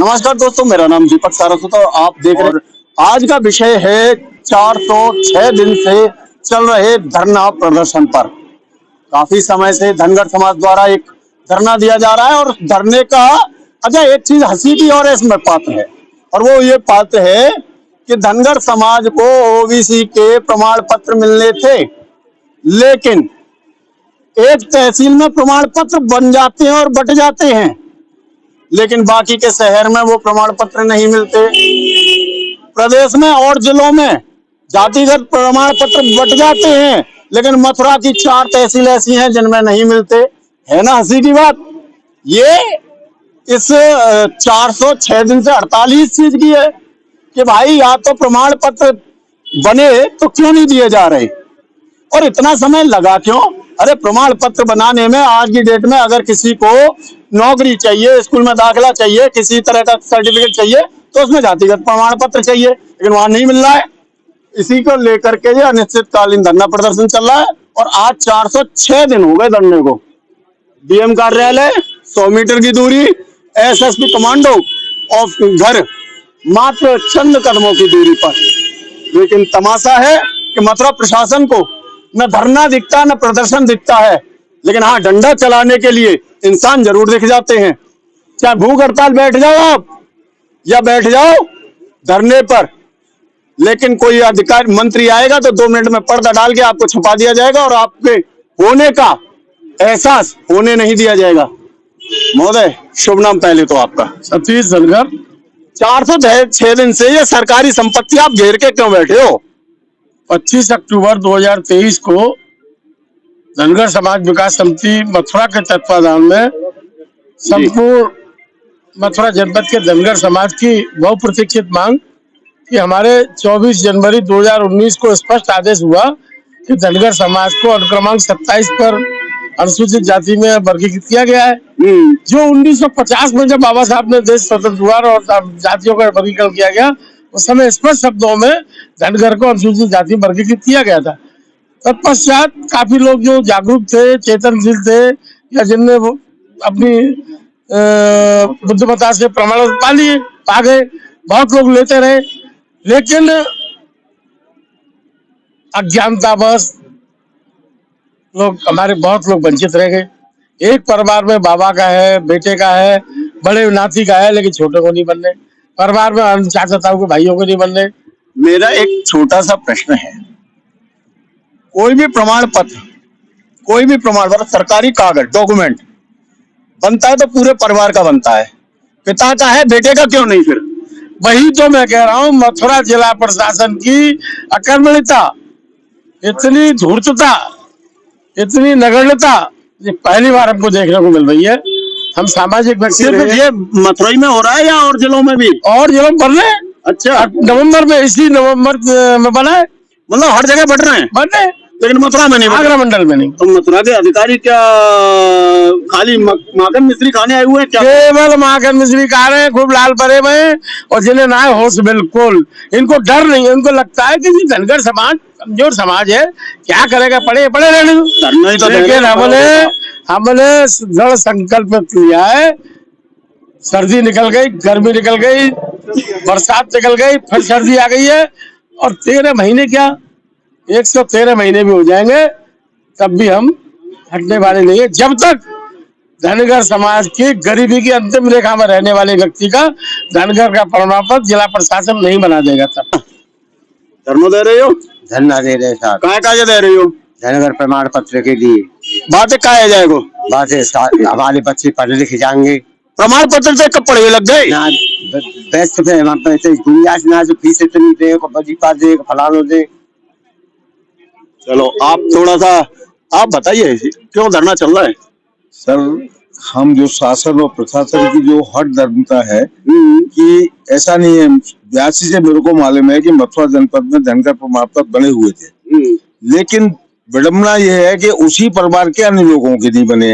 नमस्कार दोस्तों, मेरा नाम दीपक सारस्वत और आप देख रहे हैं। आज का विषय है 406 दिन से चल रहे धरना प्रदर्शन पर। काफी समय से धनगर समाज द्वारा एक धरना दिया जा रहा है और धरने का अच्छा एक चीज हंसी की और इसमें पात्र है, और वो ये पात्र है कि धनगर समाज को ओबीसी के प्रमाण पत्र मिलने थे, लेकिन एक तहसील में प्रमाण पत्र बन जाते हैं और बट जाते हैं, लेकिन बाकी के शहर में वो प्रमाण पत्र नहीं मिलते। प्रदेश में और जिलों में जातिगत प्रमाण पत्र बट जाते हैं, लेकिन मथुरा की 4 तहसील ऐसी हैं जिनमें नहीं मिलते। है ना हंसी की बात। ये इस 406 दिन से हड़ताल ही इस चीज की है कि भाई या तो प्रमाण पत्र बने तो क्यों नहीं दिए जा रहे, और इतना समय लगा क्यों। अरे प्रमाण पत्र बनाने में आज की डेट में अगर किसी को नौकरी चाहिए, स्कूल में दाखिला चाहिए, किसी तरह का सर्टिफिकेट चाहिए, तो उसमें जातिगत प्रमाण पत्र चाहिए, लेकिन वहां नहीं मिल रहा है। इसी को लेकर के ये अनिश्चितकालीन धरना प्रदर्शन चल रहा है और आज 406 दिन हो गए धरने को। डीएम कार्यालय 100 मीटर की दूरी, एसएसपी कमांडो ऑफ घर मात्र चंद कदमों की दूरी पर। लेकिन तमाशा है कि मथुरा प्रशासन को न धरना दिखता न प्रदर्शन दिखता है, लेकिन हाँ डंडा चलाने के लिए इंसान जरूर दिख जाते हैं। चाहे भूख हड़ताल बैठ जाओ आप या बैठ जाओ धरने पर, लेकिन कोई अधिकारी मंत्री आएगा तो 2 मिनट में पर्दा डाल के आपको छुपा दिया जाएगा और आपके होने का एहसास होने नहीं दिया जाएगा। महोदय शुभ नाम पहले तो आपका? सतीश धनगर। 406 दिन से ये सरकारी संपत्ति आप घेर के क्यों बैठे हो? 25 अक्टूबर 2023 को धनगर समाज विकास समिति मथुरा के तत्वाधान में संपूर्ण मथुरा जनपद के धनगर समाज की बहुप्रतीक्षित मांग कि हमारे 24 जनवरी 2019 को स्पष्ट आदेश हुआ कि धनगर समाज को अनुक्रमांक 27 पर अनुसूचित जाति में वर्गीकृत किया गया है। जो 1950 में जब बाबा साहब ने देश स्वतंत्र हुआ और जातियों का वर्गीकरण किया गया, उस समय स्पष्ट शब्दों में धनगर को अनुसूचित जाति में वर्गीकृत किया गया था। तत्पश्चात काफी लोग जो जागरूक थे, चेतनशील थे, या जिनने अपनी बुद्धिमत्ता से प्रमाण पा लिए, पा गए, बहुत लोग लेते रहे, लेकिन अज्ञानतावश लोग हमारे बहुत लोग वंचित रह गए। एक परिवार में बाबा का है, बेटे का है, बड़े नाती का है, लेकिन छोटे को नहीं बनने। परिवार में चाचा ताऊ को, भाइयों को नहीं बनने। मेरा एक छोटा सा प्रश्न है, कोई भी प्रमाण पत्र सरकारी कागज डॉक्यूमेंट बनता है तो पूरे परिवार का बनता है, पिता का है, बेटे का क्यों नहीं? फिर वही तो मैं कह रहा हूँ, मथुरा जिला प्रशासन की अकर्मण्यता, इतनी धूर्तता, इतनी नगण्यता ये पहली बार हमको देखने को मिल रही है। हम सामाजिक व्यक्ति ये मथुरा में हो रहा है या और जिलों में भी? और जिलों में बन रहे हैं। अच्छा, नवंबर में, इसी नवंबर में बना है। मतलब हर जगह बढ़ रहे हैं, लेकिन मथुरा में नहीं, आगरा मंडल में नहीं। तो मथुरा के अधिकारी क्या खाली माखन मिश्री खाने आए हुए हैं क्या? केवल माखन मिश्री खा रहे हैं, खूब लाल परे हुए हैं, और जिन्हें ना है होश बिल्कुल। इनको डर नहीं है, इनको लगता है कि धनगर समाज कमजोर समाज है, क्या करेगा, पड़े रहने दो। लेकिन हमने दृढ़ संकल्प लिया है। सर्दी निकल गई, गर्मी निकल गई, बरसात निकल गई, फिर सर्दी आ गई है, और 13 महीने क्या 113 महीने भी हो जाएंगे, तब भी हम हटने वाले नहीं है, जब तक धनगर समाज की गरीबी की अंतिम रेखा में रहने वाले व्यक्ति का धनगर का प्रमाण पत्र जिला प्रशासन नहीं बना देगा। तब धरना दे रहे हो? धरना दे रहे साहब। कहाँ दे रही हो? धनगर प्रमाण पत्र के लिए। बातें कहा जाएगा? बातें हमारे बच्चे पढ़े लिखे जाएंगे। प्रमाण पत्र से कब पढ़े लग गए? बेस्ट पे दुनिया से ना जो फीस इतनी दे, वजीफा दे, फलानो दे। चलो आप थोड़ा सा आप बताइए क्यों धरना चल रहा है? सर, हम जो शासन और प्रशासन की जो हट धर्मता है कि ऐसा नहीं है। 82 से मेरे को मालूम है कि मथुरा जनपद में धनगर प्रमाण पत्र बने हुए थे, लेकिन विडम्बना यह है कि उसी परिवार के अन्य लोगों के नहीं बने,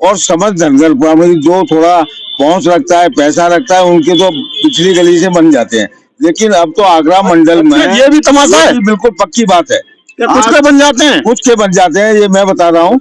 और समझ धनगर जो थोड़ा पहुंच रखता है, पैसा रखता है, उनके तो पिछली गली से बन जाते हैं। लेकिन अब तो आगरा मंडल में ये भी तमाशा है। बिल्कुल पक्की बात है क्या कुछ के बन जाते हैं? कुछ के बन जाते हैं, ये मैं बता रहा हूँ।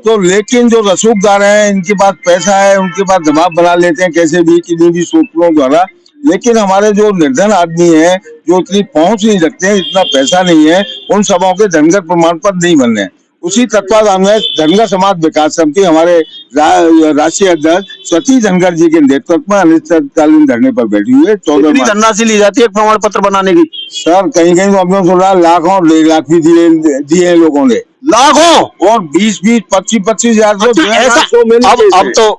तो लेकिन जो रसूखदार हैं, इनके पास पैसा है, उनके पास दबाव बना लेते हैं कैसे भी, किन्हीं भी सूत्रों द्वारा। लेकिन हमारे जो निर्धन आदमी है, जो इतनी पहुंच नहीं रखते हैं, इतना पैसा नहीं है, उन सभाओं के धनगर प्रमाण पत्र नहीं बन रहे हैं। उसी तत्वाधान में धनगर समाज विकास समिति हमारे राष्ट्रीय अध्यक्ष सतीश धनगर जी के नेतृत्व में अनिश्चितकालीन धरने पर बैठी हुई है। 14 धनराशि ली जाती है प्रमाण पत्र बनाने की? सर कहीं कहीं तो हमने सुना लाखों और 1.5 लाख भी दिए हैं लोगों ने, लाखों और 20-20, 25-25 हजार तो ऐसा।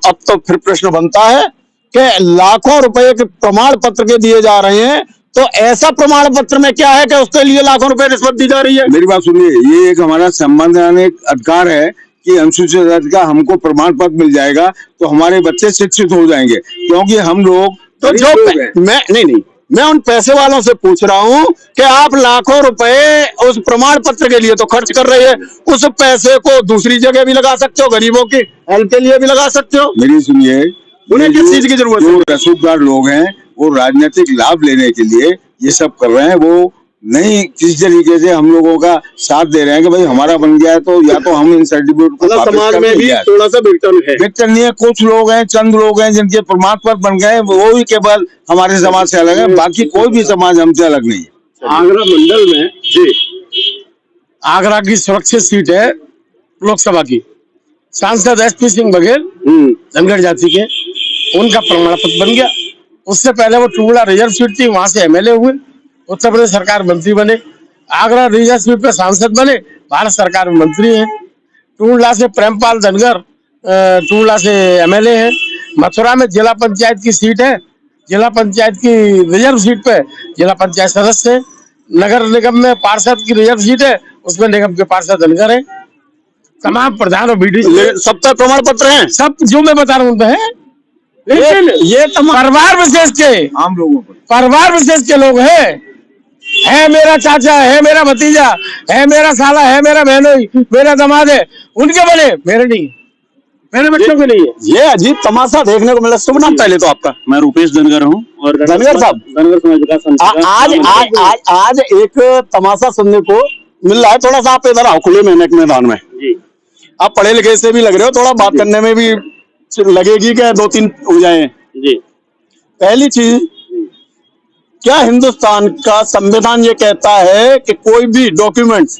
अब तो फिर प्रश्न बनता है कि लाखों रुपए के प्रमाण पत्र के दिए जा रहे हैं, तो ऐसा प्रमाण पत्र में क्या है कि उसके लिए लाखों रुपए रिश्वत दी जा रही है? मेरी बात सुनिए, ये एक हमारा संवैधानिक अधिकार है कि अनुसूचित जाति का हमको प्रमाण पत्र मिल जाएगा तो हमारे बच्चे शिक्षित हो जाएंगे, क्योंकि हम लोग तो जो मैं नहीं मैं उन पैसे वालों से पूछ रहा हूँ कि आप लाखों रुपए उस प्रमाण पत्र के लिए तो खर्च कर रहे हैं, उस पैसे को दूसरी जगह भी लगा सकते हो, गरीबों की हेल्प के लिए भी लगा सकते हो। मेरी सुनिए, उन्हें किस चीज की जरूरत है? जो रसूखदार लोग हैं वो राजनीतिक लाभ लेने के लिए ये सब कर रहे हैं, वो नहीं किसी तरीके से हम लोगों का साथ दे रहे हैं कि भाई हमारा बन गया है तो या तो हम इन सर्टिफिकेट को समाज में भी थोड़ा सा विघटन है। विघटन नहीं है, कुछ लोग हैं, चंद लोग हैं जिनके प्रमाण पत्र बन गए, वो ही केवल हमारे समाज से अलग है, बाकी कोई भी समाज हमसे अलग नहीं है। आगरा मंडल में जी, आगरा की सुरक्षित सीट है लोकसभा की, सांसद SP सिंह बघेल धनगर जाति के, उनका प्रमाण पत्र बन गया। उससे पहले वो टुंडला रिजर्व सीट थी, वहां से MLA हुए, उत्तर प्रदेश सरकार मंत्री बने, आगरा रिजर्व सीट पे सांसद बने, भारत सरकार में मंत्री हैं। टुंडला से प्रेमपाल धनगर टुंडला से MLA है। मथुरा में जिला पंचायत की सीट है, जिला पंचायत की रिजर्व सीट पे जिला पंचायत सदस्य है। नगर निगम में पार्षद की रिजर्व सीट है, उसमें निगम के पार्षद धनगर है। तमाम प्रधान और BD सब तक प्रमाण पत्र हैं, सब जो मैं बता रहा हूँ है। लेकिन ये परिवार विशेष के, आम लोगों पर परिवार विशेष के लोग हैं, है मेरा चाचा, है मेरा भतीजा, है मेरा साला, है मेरा बहनोई, मेरा दामाद है, उनके बने, मेरे नहीं, मेरे बच्चों के नहीं है। ये अजीब तमाशा देखने को मिला। शुभ नाम पहले तो आपका? मैं रूपेश धनगर हूँ और धनगर साहब, धनगर समाज विकास समिति आज एक तमाशा सुनने को मिल रहा है। थोड़ा सा आप इधर आओ खुले मैदान में जी। आप पढ़े लिखे से भी लग रहे हो, थोड़ा बात करने में भी लगेगी कि 2-3 हो जाए जी। पहली चीज, क्या हिंदुस्तान का संविधान ये कहता है कि कोई भी डॉक्यूमेंट्स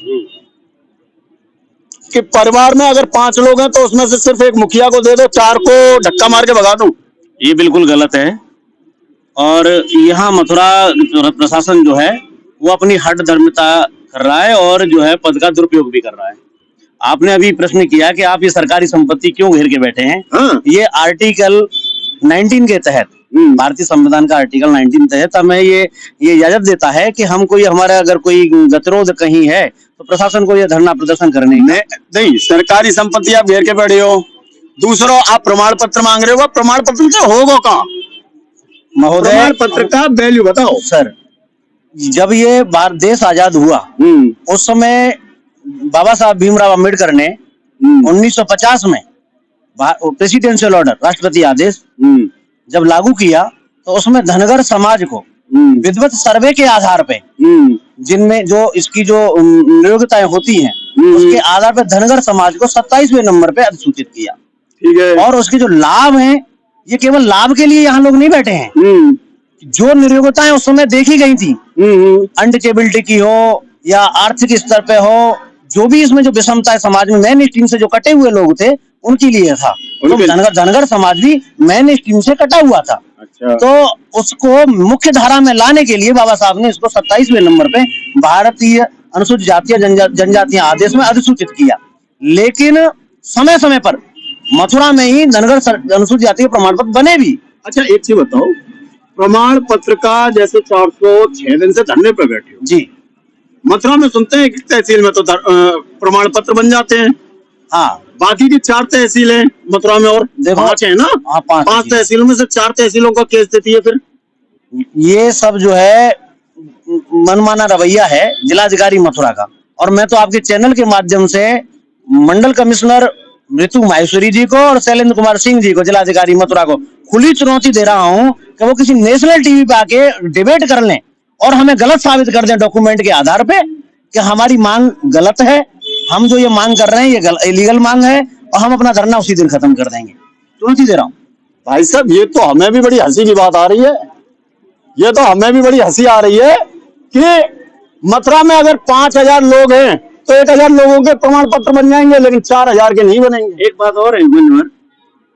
कि परिवार में अगर 5 लोग हैं तो उसमें से सिर्फ एक मुखिया को दे दो, 4 को धक्का मार के भगा दो? ये बिल्कुल गलत है और यहाँ मथुरा प्रशासन जो है वो अपनी हठ धर्मिता कर रहा है और जो है पद का दुरुपयोग भी कर रहा है। आपने अभी प्रश्न किया कि आप ये सरकारी संपत्ति क्यों घेर के बैठे हैं। हाँ। ये आर्टिकल 19 के तहत, भारतीय संविधान का आर्टिकल 19 तहत हमें ये इजाजत देता है कि हम कोई हमारा अगर कोई गतिरोध कहीं है तो प्रशासन को ये धरना प्रदर्शन करने नहीं। सरकारी संपत्ति आप घेर के बैठे हो, दूसरों आप प्रमाण पत्र मांग रहे हो, प्रमाण पत्र से होगा कहाँ? महोदय, प्रमाण पत्र का वैल्यू बताओ सर। जब ये देश आजाद हुआ उस समय बाबा साहब भीमराव अम्बेडकर ने 1950 में प्रेसिडेंशियल ऑर्डर, राष्ट्रपति आदेश जब लागू किया तो उसमें धनगर समाज को विधिवत सर्वे के आधार पे, जिनमें जो इसकी जो नियोक्ताएं होती हैं उसके आधार पे धनगर समाज को 27वें नंबर पे अधिसूचित किया। ठीक है। और उसके जो लाभ हैं, ये केवल लाभ के लिए यहाँ लोग नहीं बैठे हैं। जो नियोक्ताएं उस समय देखी गई थी, अनटचेबिलिटी की हो या आर्थिक स्तर पे हो, जो भी इसमें जो विषमता समाज में मेन स्ट्रीम से जो कटे हुए लोग थे उनके लिए था। तो धनगर समाज भी मेन स्ट्रीम से कटा हुआ था। अच्छा। तो उसको मुख्य धारा में लाने के लिए बाबा साहब ने इसको 27वें नंबर पे भारतीय अनुसूचित जातीय जनजातीय आदेश में अधिसूचित किया। लेकिन समय समय पर मथुरा में ही धनगर अनुसूचित जाति प्रमाण पत्र बने भी। अच्छा, एक चीज बताओ, प्रमाण पत्र का जैसे 406 दिन से धरने पर बैठे हो जी, मथुरा में सुनते हैं कि तहसील में तो प्रमाण पत्र बन जाते हैं। हाँ, बाकी की 4 तहसीलें मथुरा में और 5 है ना? हाँ, 5 तहसीलों में से 4 तहसीलों का केस देती है। फिर ये सब जो है मनमाना रवैया है जिलाधिकारी मथुरा का। और मैं तो आपके चैनल के माध्यम से मंडल कमिश्नर ऋतु माहेश्वरी जी को और शैलेंद्र कुमार सिंह जी को, जिलाधिकारी मथुरा को, खुली चुनौती दे रहा हूं कि वो किसी नेशनल टीवी पे आके डिबेट कर लें और हमें गलत साबित कर दें डॉक्यूमेंट के आधार पे कि हमारी मांग गलत है, हम जो ये मांग कर रहे हैं ये इलीगल मांग है और हम अपना धरना उसी दिन खत्म कर देंगे। तुरंत ही दे रहा हूँ। भाई साहब, ये तो हमें भी बड़ी हंसी की बात आ रही है, ये तो हमें भी बड़ी हंसी आ रही है कि मथुरा में अगर 5,000 लोग हैं तो 1,000 लोगों के प्रमाण पत्र बन जाएंगे, लेकिन 4,000 के नहीं बनेंगे। एक बात और है गुंजन,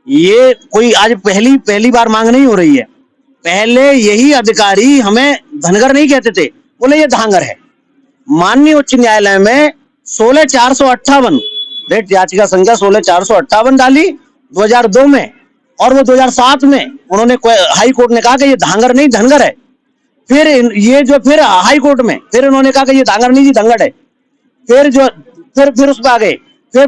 ये कोई आज पहली बार मांग नहीं हो रही है। पहले यही अधिकारी हमें धनगर नहीं कहते थे, बोले ये धांगर है। माननीय उच्च न्यायालय में 16,458 रेट याचिका संख्या 16,458 डाली 2002 में, और वो 2007 में उन्होंने हाई कोर्ट ने कहा कि ये धांगर नहीं धनगर है। फिर फिर हाई कोर्ट में फिर उन्होंने कहा कि ये धांगर नहीं जी धनगर है। फिर उस पर आ गए। फिर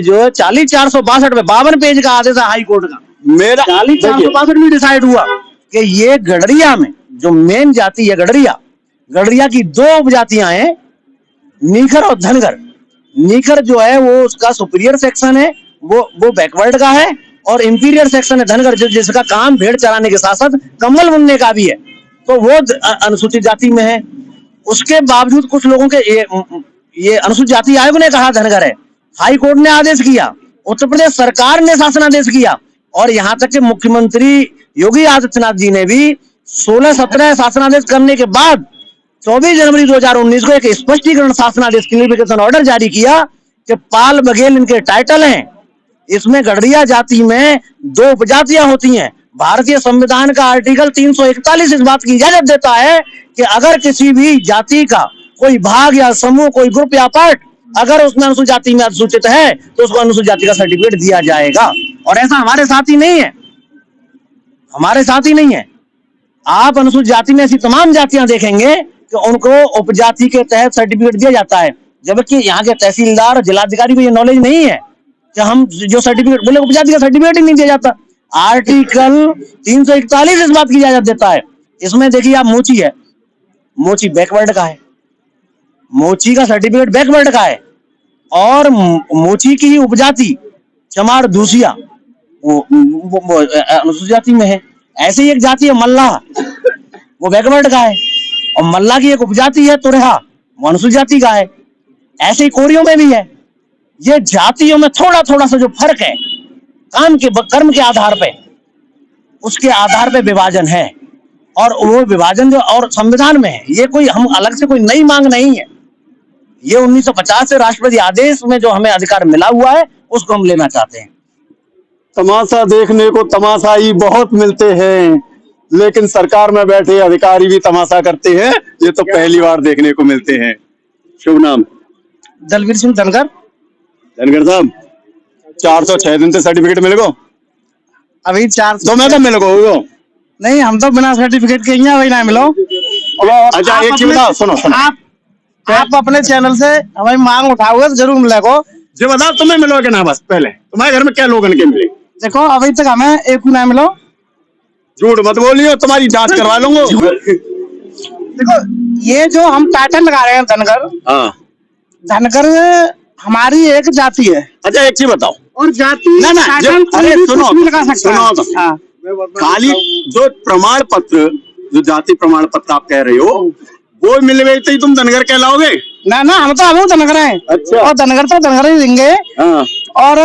जो 40,462 में 52 पेज का आदेश है हाई कोर्ट का, मेरा 40,462 में डिसाइड हुआ कि ये गडरिया में जो मेन जाति है गडरिया की 2 उपजातियां हैं, नीखर और धनगर। नीखर जो है वो उसका सुपीरियर सेक्शन है, वो बैकवर्ड का है, और इंपीरियर सेक्शन है धनगर, जिसका काम भेड़ चराने के साथ साथ कम्बल बुनने का भी है, तो वो अनुसूचित जाति में है। उसके बावजूद कुछ लोगों के ये अनुसूचित जाति आयोग ने कहा धनगर है, हाई कोर्ट ने आदेश किया, उत्तर प्रदेश सरकार ने शासनादेश किया, और यहाँ तक कि मुख्यमंत्री योगी आदित्यनाथ जी ने भी 16-17 शासनादेश करने के बाद 24 जनवरी 2019 को एक स्पष्टीकरण शासनादेश क्लियरिफिकेशन ऑर्डर जारी किया कि पाल बघेल इनके टाइटल हैं। इसमें गडरिया जाति में 2 उपजातियां होती हैं। भारतीय संविधान का आर्टिकल 341 इस बात की इजाजत देता है कि अगर किसी भी जाति का कोई भाग या समूह, कोई ग्रुप या पार्ट अगर उसमें अनुसूचित जाति में अनुसूचित है तो उसको अनुसूचित जाति का सर्टिफिकेट दिया जाएगा। और ऐसा हमारे साथ ही नहीं है, हमारे साथ ही नहीं है। आप अनुसूचित जाति में ऐसी तमाम जातियां देखेंगे कि उनको उपजाति के तहत सर्टिफिकेट दिया जाता है, जबकि यहाँ के तहसीलदार जिलाधिकारी को ये नॉलेज नहीं है कि हम जो सर्टिफिकेट बोले उपजाति का सर्टिफिकेट ही नहीं दिया जाता। आर्टिकल 341 इस बात की इजाजत देता है। इसमें देखिए आप मोची है, मोची बैकवर्ड का है, मोची का सर्टिफिकेट बैकवर्ड का है, और मोची की उपजाति चमार दूसिया वो अनुसूचित जाति में है। ऐसे ही एक जाति है मल्लाह, वो बैकवर्ड का है, और मल्लाह की एक उपजाति है तुरहा, वो अनुसूचित जाति का है। ऐसे ही कोरियों में भी है। ये जातियों में थोड़ा थोड़ा सा जो फर्क है कर्म के आधार पे, उसके आधार पे विभाजन है, और वो विभाजन जो और संविधान में है, ये कोई हम अलग से कोई नई मांग नहीं है। ये 1950 से राष्ट्रपति आदेश में जो हमें अधिकार मिला हुआ है उसको हम लेना चाहते हैं। तमाशा देखने को तमाशाई बहुत मिलते हैं, लेकिन सरकार में बैठे अधिकारी भी तमाशा करते हैं, ये तो पहली बार देखने को मिलते हैं। शुभ नाम? दलवीर सिंह धनगर। धनगर साहब, 406 दिन से सर्टिफिकेट मिलेगा? अभी 4 तो मैं तो मिलेगा नहीं, हम तो बिना सर्टिफिकेट के यहाँ वही ना मिलो। अच्छा एक चीज बताओ, सुनो आप अपने चैनल से हमारी मांग उठाओगे तो जरूर मिलेगा। जो बताओ तुम्हें मिलोगे ना? बस पहले तुम्हारे घर में क्या लोग इनके मिले? देखो अभी तक हमें एक ना मिलो। झूठ मत बोलिए, तुम्हारी जांच करवा लूंगा। देखो ये जो हम टाइटल लगा रहे हैं धनगर, हाँ, धनगर हमारी एक जाति है। अच्छा एक चीज बताओ, और जाति ना अरे सुनो लगा सकता है। हाँ, खाली जो प्रमाण पत्र, जो जाति प्रमाण पत्र आप कह रहे हो, वो मिल गई तो तुम धनगर कहलाओगे? ना हम तो धनगर हैं। अच्छा। और धनगर तो धनगर ही देंगे। हाँ। और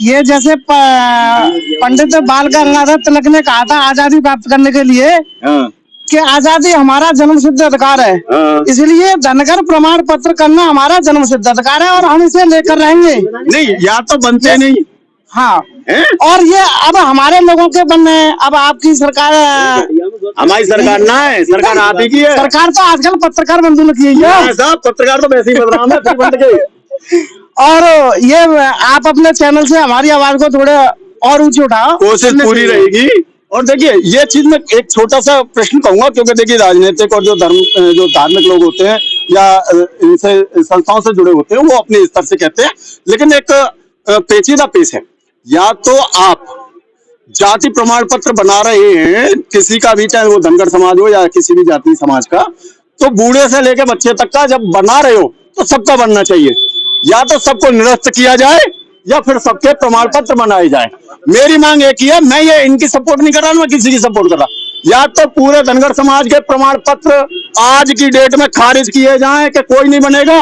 ये जैसे पंडित बाल गंगाधर तिलक ने कहा था आजादी प्राप्त करने के लिए, हाँ। कि आजादी हमारा जन्म सिद्ध अधिकार है। हाँ। इसलिए धनगर प्रमाण पत्र करना हमारा जन्म सिद्ध अधिकार है, और हम इसे लेकर रहेंगे। नहीं, या तो बनते नहीं। हाँ है? और ये अब हमारे लोगों के बनने हैं। अब आपकी सरकार, हमारी सरकार ना है, सरकार आप ही की है। सरकार तो आजकल पत्रकार बंधु की है साहब, पत्रकार तो वैसे ही बदनाम है बंद के। और ये आप अपने चैनल से हमारी आवाज को थोड़े और ऊंची उठाओ, कोशिश पूरी रहेगी। और देखिए ये चीज में एक छोटा सा प्रश्न कहूंगा, क्योंकि देखिए राजनीतिक और जो धार्मिक लोग होते हैं या इनसे संस्थाओं से जुड़े होते हैं, वो अपने स्तर से कहते हैं, लेकिन एक पेचीदा पेश है। या तो आप जाति प्रमाण पत्र बना रहे हैं किसी का भी, चाहे वो धनगर समाज हो या किसी भी जाति समाज का, तो बूढ़े से लेकर बच्चे तक का जब बना रहे हो तो सबका बनना चाहिए। या तो सबको निरस्त किया जाए या फिर सबके प्रमाण पत्र बनाए जाए। मेरी मांग एक ही है, मैं ये इनकी सपोर्ट नहीं कर रहा, मैं किसी की सपोर्ट कर रहा, या तो पूरे धनगर समाज के प्रमाण पत्र आज की डेट में खारिज किए जाएं कि कोई नहीं बनेगा,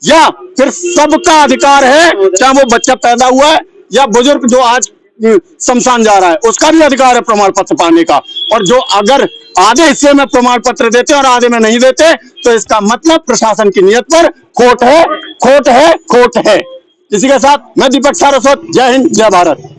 या फिर सबका अधिकार है, चाहे वो बच्चा पैदा हुआ है या बुजुर्ग जो आज शमशान जा रहा है, उसका भी अधिकार है प्रमाण पत्र पाने का। और जो अगर आधे हिस्से में प्रमाण पत्र देते और आधे में नहीं देते, तो इसका मतलब प्रशासन की नीयत पर खोट है, खोट है, खोट है। इसी के साथ मैं दीपक सारस्वत, जय हिंद, जय भारत।